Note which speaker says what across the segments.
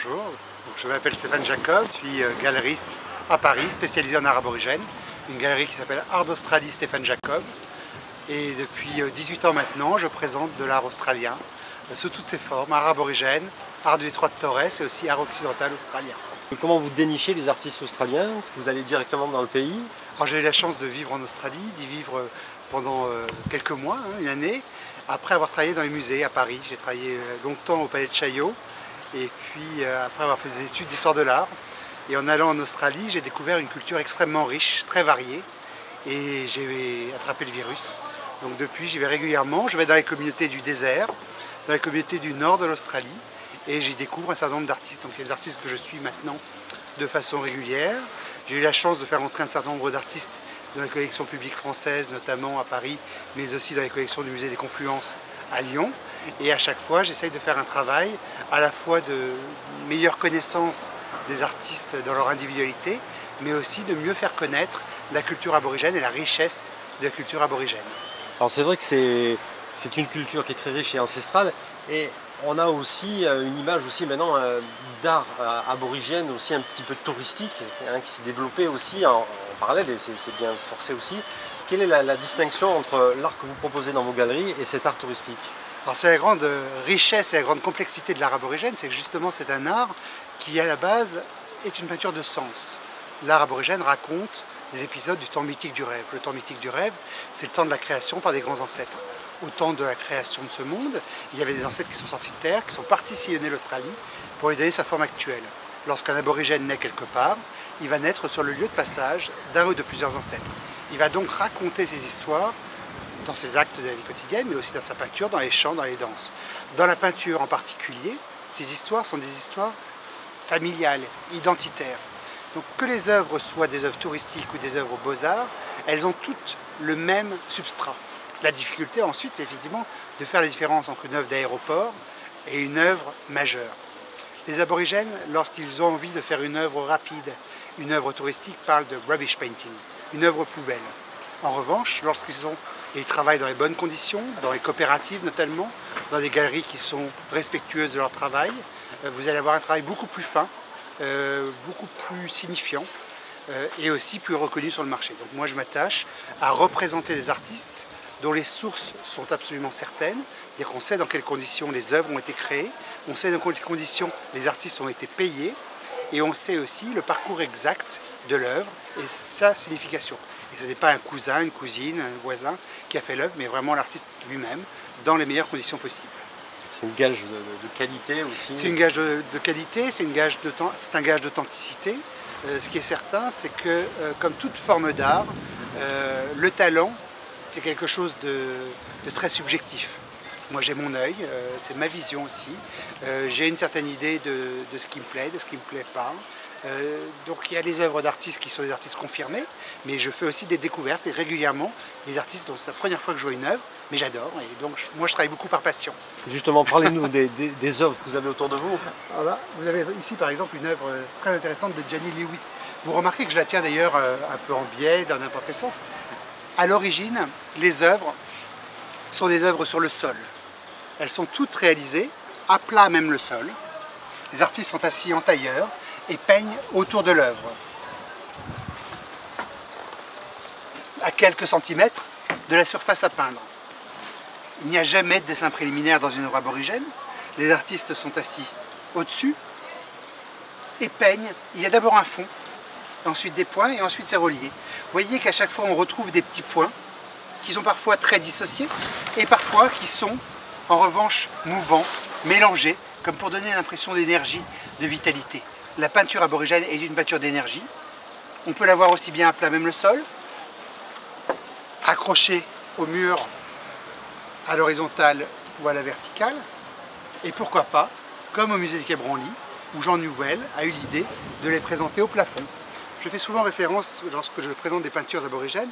Speaker 1: Bonjour, je m'appelle Stéphane Jacob, je suis galeriste à Paris, spécialisé en art aborigène. Une galerie qui s'appelle Art d'Australie Stéphane Jacob. Et depuis 18 ans maintenant, je présente de l'art australien sous toutes ses formes, art aborigène, art du détroit de Torres et aussi art occidental australien.
Speaker 2: Comment vous dénichez les artistes australiens? Est-ce que vous allez directement dans le pays?
Speaker 1: J'ai eu la chance de vivre en Australie, d'y vivre pendant quelques mois, une année, après avoir travaillé dans les musées à Paris. J'ai travaillé longtemps au Palais de Chaillot et puis après avoir fait des études d'histoire de l'art. Et en allant en Australie, j'ai découvert une culture extrêmement riche, très variée, et j'ai attrapé le virus. Donc depuis, j'y vais régulièrement. Je vais dans les communautés du désert, dans les communautés du nord de l'Australie, et j'y découvre un certain nombre d'artistes. Donc il y a des artistes que je suis maintenant de façon régulière. J'ai eu la chance de faire entrer un certain nombre d'artistes dans les collections publiques françaises, notamment à Paris, mais aussi dans les collections du musée des Confluences à Lyon. Et à chaque fois, j'essaye de faire un travail à la fois de meilleure connaissance des artistes dans leur individualité, mais aussi de mieux faire connaître la culture aborigène et la richesse de la culture aborigène.
Speaker 2: Alors c'est vrai que c'est une culture qui est très riche et ancestrale, et on a aussi une image aussi maintenant d'art aborigène aussi un petit peu touristique qui s'est développé aussi en parallèle, et c'est bien forcé aussi. Quelle est la distinction entre l'art que vous proposez dans vos galeries et cet art touristique?
Speaker 1: Alors c'est la grande richesse et la grande complexité de l'art aborigène, c'est que justement c'est un art qui à la base est une peinture de sens. L'art aborigène raconte des épisodes du temps mythique du rêve. Le temps mythique du rêve, c'est le temps de la création par des grands ancêtres. Au temps de la création de ce monde, il y avait des ancêtres qui sont sortis de terre, qui sont partis sillonner l'Australie pour lui donner sa forme actuelle. Lorsqu'un aborigène naît quelque part, il va naître sur le lieu de passage d'un ou de plusieurs ancêtres. Il va donc raconter ses histoires dans ses actes de la vie quotidienne, mais aussi dans sa peinture, dans les chants, dans les danses. Dans la peinture en particulier, ces histoires sont des histoires familiales, identitaires. Donc que les œuvres soient des œuvres touristiques ou des œuvres beaux-arts, elles ont toutes le même substrat. La difficulté ensuite, c'est effectivement de faire la différence entre une œuvre d'aéroport et une œuvre majeure. Les aborigènes, lorsqu'ils ont envie de faire une œuvre rapide, une œuvre touristique, parlent de rubbish painting, une œuvre poubelle. En revanche, ils travaillent dans les bonnes conditions, dans les coopératives notamment, dans des galeries qui sont respectueuses de leur travail, vous allez avoir un travail beaucoup plus fin, beaucoup plus signifiant et aussi plus reconnu sur le marché. Donc moi je m'attache à représenter des artistes dont les sources sont absolument certaines, c'est-à-dire qu'on sait dans quelles conditions les œuvres ont été créées, on sait dans quelles conditions les artistes ont été payés, et on sait aussi le parcours exact de l'œuvre et sa signification. Et ce n'est pas un cousin, une cousine, un voisin qui a fait l'œuvre, mais vraiment l'artiste lui-même, dans les meilleures conditions possibles.
Speaker 2: C'est une gage de qualité aussi.
Speaker 1: C'est une gage de qualité, c'est un gage d'authenticité. Ce qui est certain, c'est que comme toute forme d'art, le talent, c'est quelque chose de très subjectif. Moi j'ai mon œil, c'est ma vision aussi. J'ai une certaine idée de ce qui me plaît, de ce qui ne me plaît pas. Donc il y a les œuvres d'artistes qui sont des artistes confirmés, mais je fais aussi des découvertes et régulièrement des artistes dont c'est la première fois que je vois une œuvre, mais j'adore, et donc moi je travaille beaucoup par passion.
Speaker 2: Justement, parlez-nous des œuvres que vous avez autour de vous.
Speaker 1: Alors là, vous avez ici par exemple une œuvre très intéressante de Jenny Lewis. Vous remarquez que je la tiens d'ailleurs un peu en biais, dans n'importe quel sens. À l'origine, les œuvres sont des œuvres sur le sol. Elles sont toutes réalisées à plat, même le sol. Les artistes sont assis en tailleur et peignent autour de l'œuvre, à quelques centimètres de la surface à peindre. Il n'y a jamais de dessin préliminaire dans une œuvre aborigène. Les artistes sont assis au-dessus et peignent. Il y a d'abord un fond, ensuite des points et ensuite c'est relié. Vous voyez qu'à chaque fois on retrouve des petits points qui sont parfois très dissociés et parfois qui sont en revanche mouvants, mélangés, comme pour donner l'impression d'énergie, de vitalité. La peinture aborigène est une peinture d'énergie. On peut la voir aussi bien à plat, même le sol, accrochée au mur à l'horizontale ou à la verticale, et pourquoi pas, comme au musée du Quai Branly, où Jean Nouvel a eu l'idée de les présenter au plafond. Je fais souvent référence, lorsque je présente des peintures aborigènes,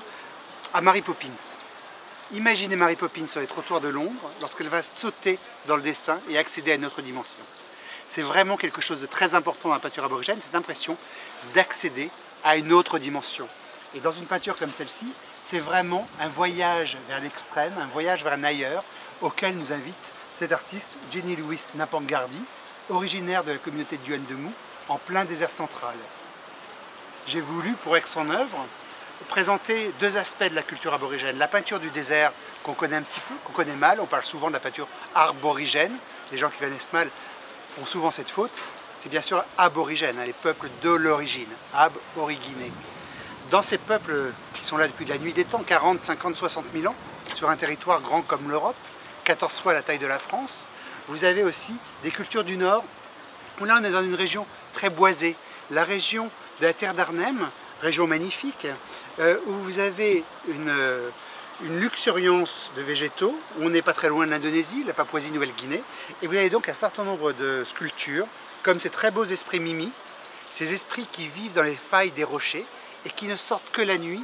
Speaker 1: à Mary Poppins. Imaginez Mary Poppins sur les trottoirs de Londres, lorsqu'elle va sauter dans le dessin et accéder à une autre dimension. C'est vraiment quelque chose de très important dans la peinture aborigène, cette impression d'accéder à une autre dimension. Et dans une peinture comme celle-ci, c'est vraiment un voyage vers l'extrême, un voyage vers un ailleurs, auquel nous invite cet artiste, Jenny Lewis Nampanggardy, originaire de la communauté de Yuan-de-Mou, en plein désert central. J'ai voulu, pour Aix-en-Œuvre, présenter deux aspects de la culture aborigène. La peinture du désert, qu'on connaît un petit peu, qu'on connaît mal. On parle souvent de la peinture arborigène. Les gens qui connaissent mal font souvent cette faute. C'est bien sûr aborigène, les peuples de l'origine, ab-originés. Dans ces peuples qui sont là depuis la nuit des temps, 40, 50, 60 000 ans, sur un territoire grand comme l'Europe, 14 fois la taille de la France, vous avez aussi des cultures du Nord, où là on est dans une région très boisée, la région de la terre d'Arnhem, région magnifique, où vous avez une luxuriance de végétaux, on n'est pas très loin de l'Indonésie, la Papouasie-Nouvelle-Guinée, et vous avez donc un certain nombre de sculptures, comme ces très beaux esprits mimi, ces esprits qui vivent dans les failles des rochers et qui ne sortent que la nuit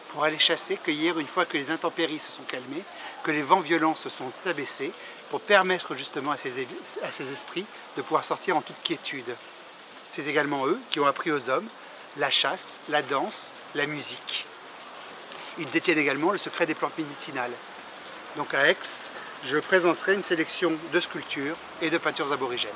Speaker 1: pour aller chasser, cueillir une fois que les intempéries se sont calmées, que les vents violents se sont abaissés, pour permettre justement à ces esprits de pouvoir sortir en toute quiétude. C'est également eux qui ont appris aux hommes la chasse, la danse, la musique. Ils détiennent également le secret des plantes médicinales. Donc à Aix, je présenterai une sélection de sculptures et de peintures aborigènes.